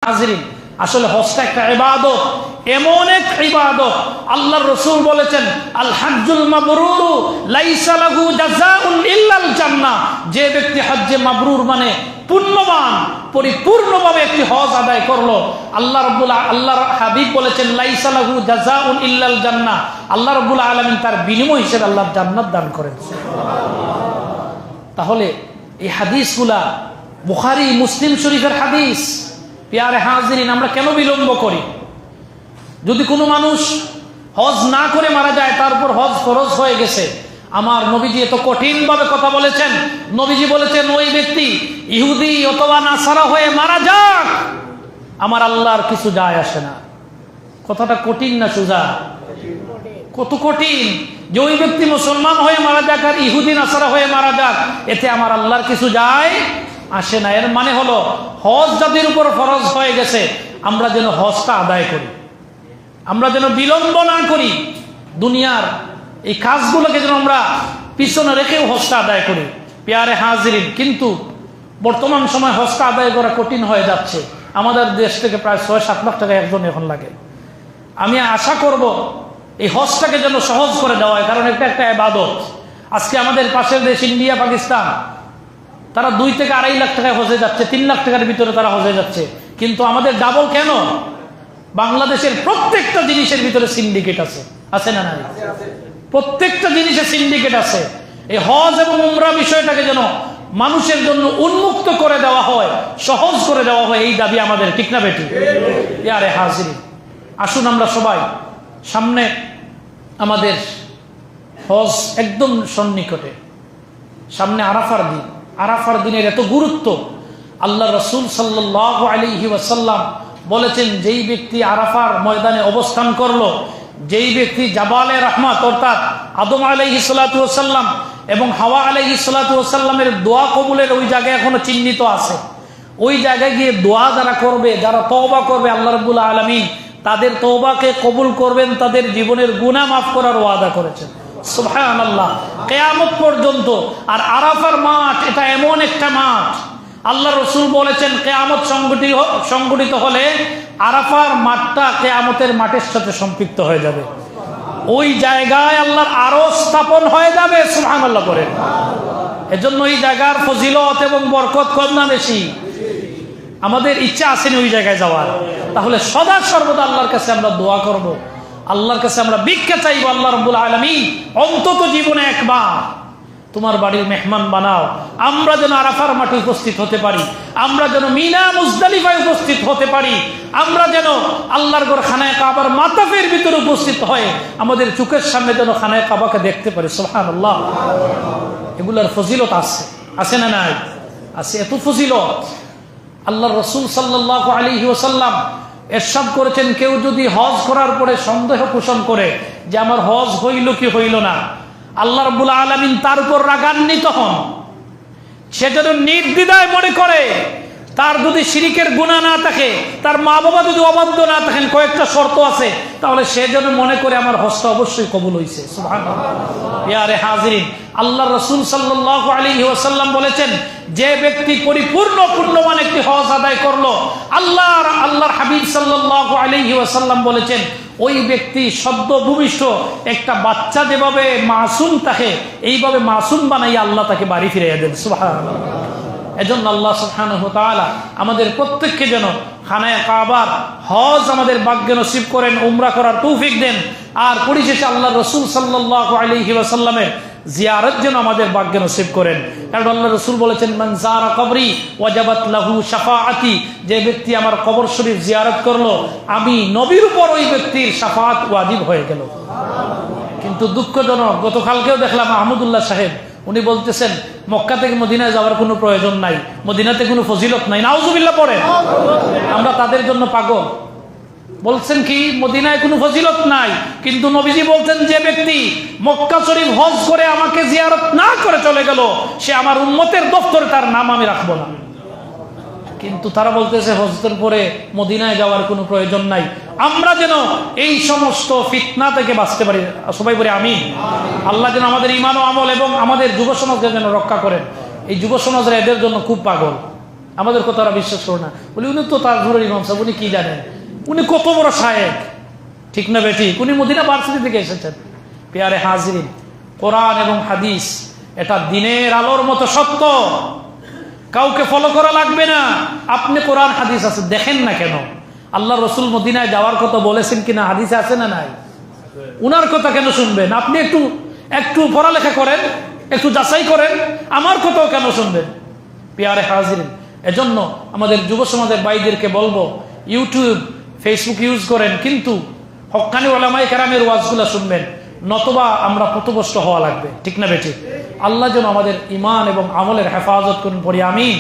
হাজিরিন, আসলে হজটা একটা ইবাদত, এমন এক ইবাদত আল্লাহর রাসূল বলেছেন আল হাজ্জুল মাবরুরু লাইসা লাহু জাযাউন ইল্লাল জান্নাহ। যে ব্যক্তি হজ্জে মাবরুর মানে পূর্ণবান, পরিপূর্ণভাবে একটি হজ আদায় করলো, আল্লাহর হাবিব বলেছেন লাইসা লাহু জাযাউন ইল্লাল জান্নাহ, আল্লাহ রাব্বুল আলামিন তার বিনিময় হিসেবে আল্লাহ জান্নাত দান করেন। তাহলে এই হাদিসগুলা বুখারী মুসলিম শরীফের হাদিস। প্যারে হাজিরিন, আমরা কেন বিলম্ব করি? যদি কোনো মানুষ হজ না করে মারা যায়, তারপর হজ ফরজ হয়ে গেছে, আমার নবীজি এত কঠিন ভাবে কথা বলেছেন। নবীজি বলেছেন ওই ব্যক্তি ইহুদি অথবা নাসারা হয়ে মারা যাক, আমার আল্লাহর কিছু যায় আসে না। কথাটা কঠিন না সোজা? কত কঠিন যে ওই ব্যক্তি মুসলমান হয়ে মারা যাক আর ইহুদি নাসারা হয়ে মারা যাক, এতে আমার আল্লাহর কিছু যায় আসে না। এর মানে হলো হজ যাদের উপর ফরজ হয়ে গেছে, আমরা যেন হজটা আদায় করি, আমরা যেন বিলম্ব না করি, দুনিয়ার এই কাজগুলোকে যেন আমরা পিছনে রেখেও হজটা আদায় করি। প্যারে হাজিরিন, কিন্তু বর্তমান সময় হজটা আদায় করা কঠিন হয়ে যাচ্ছে। আমাদের দেশ থেকে প্রায় ৬-৭ লাখ টাকা একজন এখন লাগে। আমি আশা করব এই হজটাকে যেন সহজ করে দেওয়া হয়, কারণ এটা একটা ইবাদত। আজকে আমাদের পাশের দেশ ইন্ডিয়া, পাকিস্তান, তারা 2 থেকে 2.5 লাখ টাকায় হজে যাচ্ছে, 3 লাখ টাকার ভিতরে তারা হজে যাচ্ছে। কিন্তু আমাদের ডাবল কেন? বাংলাদেশের প্রত্যেকটা জিনিসের ভিতরে সিন্ডিকেট আছে, আছে না? নাই? প্রত্যেকটা জিনিসের সিন্ডিকেট আছে। এই হজ এবং উমরা বিষয়টাকে যেন মানুষের জন্য উন্মুক্ত করে দেওয়া হয়, সহজ করে দেওয়া হয়, এই দাবি আমাদের, ঠিক না বেটি? ইয়ারে হাজির, আসুন আমরা সবাই, সামনে আমাদের হজ একদম সন্নিকটে, সামনে আরাফার দিন। আরাফার দিনের এত গুরুত্ব, আল্লাহ রাসূল সাল্লাল্লাহু আলাইহি ওয়াসাল্লাম বলেছেন যেই ব্যক্তি আরাফার ময়দানে অবস্থান করলো, যেই ব্যক্তি জাবালে রহমত অর্থাৎ আদম আলাইহিস সালাতু ওয়াসাল্লাম এবং হাওয়া আলাইহিস সালাতু ওয়াসাল্লামের দোয়া কবুলের ওই জায়গায় এখনো চিহ্নিত আছে, ওই জায়গায় গিয়ে দোয়া যারা করবে, যারা তওবা করবে, আল্লাহ রাব্বুল আলামিন তাদের তওবাকে কবুল করবেন, তাদের জীবনের গুনাহ মাফ করার ওয়াদা করেছেন। সুবহানাল্লাহ, কিয়ামত পর্যন্ত। আর আরাফার মাঠ এটা এমন একটা মাঠ, আল্লাহ রাসূল বলেছেন কিয়ামত সংগঠিত হলে আরাফার মাঠটা কিয়ামতের মাঠের সাথে সম্পৃক্ত হয়ে যাবে। ওই জায়গায় আল্লাহর আরশ স্থাপন হয়ে যাবে। সুবহানাল্লাহ করে। এজন্য এই জায়গার ফজিলত এবং বরকত কম না বেশি? আমাদের ইচ্ছা আসেনি ওই জায়গায় যাওয়ার। তাহলে সদা সর্বদা আল্লাহর কাছে আমরা দোয়া করব, আল্লাহর কাছে আমরা ভিক্ষা চাইব, আল্লাহ রাব্বুল আলামিন অন্তত জীবনে একবার তোমার বাড়ির মেহমান বানাও, আমরা যেন আরাফার মাঠে উপস্থিত হতে পারি, আমরা যেন মিনা মুজদালিফায় উপস্থিত হতে পারি, আমরা যেন আল্লাহর ঘর খানায়ে কাবার মাতাফের ভিতরে উপস্থিত হয়ে আমাদের চোখের সামনে যেন খানায়ে কাবাকে দেখতে পারি। সুবহানাল্লাহ, এগুলার ফজিলত আছে, আছে না নাই? আছে, এত ফজিলত। আল্লাহর রাসূল সাল্লাল্লাহু আলাইহি ওয়াসাল্লাম ইরশাদ করেছেন, কেউ যদি হজ করার পরে সন্দেহ পোষণ করে যে আমার হজ হইল কি হইল না, আল্লাহ রাব্বুল আলামিন তার উপর রাগান্বিত হন। সে যেন নির্দ্বিধায় মনে করে, তার যদি শিরিকের গুনাহ না থাকে, তার মা বাবা যদি অবাধ্য না থাকেন, কয়েকটা শর্ত আছে, তাহলে সে যেন মনে করে আমার হজটা অবশ্যই কবুল হয়েছে। সুবহানাল্লাহ। ইয়ারে হাজিরিন, আল্লাহর রাসূল সাল্লাল্লাহু আলাইহি ওয়াসাল্লাম বলেছেন, যে ব্যক্তি পূর্ণমান একটি হজ আদায় করলো, আল্লাহর হাবিব সাল্লাল্লাহু আলাইহি ওয়াসাল্লাম বলেছেন, ওই ব্যক্তি সদ্য ভূমিষ্ঠ একটা বাচ্চা যেভাবে মাসুম থাকে, এইভাবে মাসুম বানাইয়া আল্লাহ তাকে বাড়ি ফিরিয়ে দেন। সুবহানাল্লাহ। এজন্য আল্লাহ সুবহানাহু ওয়া তাআলা আমাদের প্রত্যেককে যেন খানায়ে কাবার হজ আমাদের ভাগ্যে নসিব করেন, উমরা করার তৌফিক দেন, আর পরিশেষে আল্লাহর রাসূল সাল্লাল্লাহু আলাইহি ওয়াসাল্লামের জিয়ারত যেন আমাদের ভাগ্যে নসিব করেন। কারণ আল্লাহ রাসূল বলেছেন, মান যারা কবরি ওয়াজাবাত লাহু শাফাআতি, যে ব্যক্তি আমার কবর শরীফ জিয়ারত করলো, আমি নবীর উপর ওই ব্যক্তির শাফাআত ওয়াজিব হয়ে গেল। কিন্তু দুঃখজনক, গতকালকেও দেখলাম আহমদুল্লাহ সাহেব, উনি বলতেছেন মক্কা থেকে মদিনায় যাওয়ার কোনো প্রয়োজন নাই, মদিনাতে কোনো ফজিলত নাই। নাউজুবিল্লাহ পড়ে। আমরা তাদের জন্য পাগল। বলছেন কি মদিনায় কোনো ফজিলত নাই, কিন্তু নবীজি বলছেন যে ব্যক্তি মক্কা শরীফ হজ করে আমাকে জিয়ারত না করে চলে গেল, সে আমার উম্মতের দফতরে তার নাম আমি রাখবো না। কিন্তু তারা বলতেছে হজের পরে মদিনায় যাওয়ার কোনো প্রয়োজন নাই। আমরা যেন এই সমস্ত ফিতনা থেকে বাঁচতে পারি, সবাই বলে আমিন। আল্লাহ যেন আমাদের ঈমান ও আমল এবং আমাদের যুব সমাজকে যেন রক্ষা করেন। এই যুব সমাজরা এদের জন্য খুব পাগল। আমাদের কথা ওরা বিশ্বাস করে না। বলি উনি তো তাজপুরের ইমাম সাহেব, উনি কি জানেন, উনি কত বড় শায়েখ, ঠিক না বেঠিক? উনি মদিনা ভার্সিটি থেকে এসেছেন। পেয়ারে হাজিরিন, কোরআন এবং হাদিস এটা দিনের আলোর মতো সত্য, কাউকে ফলো করা লাগবে না। আপনি কোরআন হাদিস আছে দেখেন না কেন? আল্লাহ রসুল মদিনায় যাওয়ার কথা বলেছেন কিনা হাদিসে আছে না নাই? উনার কথা কেন শুনবেন? আপনি একটু পড়ালেখা করেন, একটু যাচাই করেন, আমার কথাও কেন শুনবেন? পেয়ারে হাজিরিন, এজন্য আমাদের যুব সমাজের ভাইদেরকে বলবো, ইউটিউব ফেসবুক ইউজ করেন, কিন্তু হক্কানি ওলামায়ে কেরামের ওয়াজগুলো শুনবেন, নতবা আমরা পথভ্রষ্ট হওয়া লাগবে, ঠিক না বেঠিক? আল্লাহ যেন আমাদের ঈমান এবং আমলের হেফাজত করুন, পড়ি আমিন।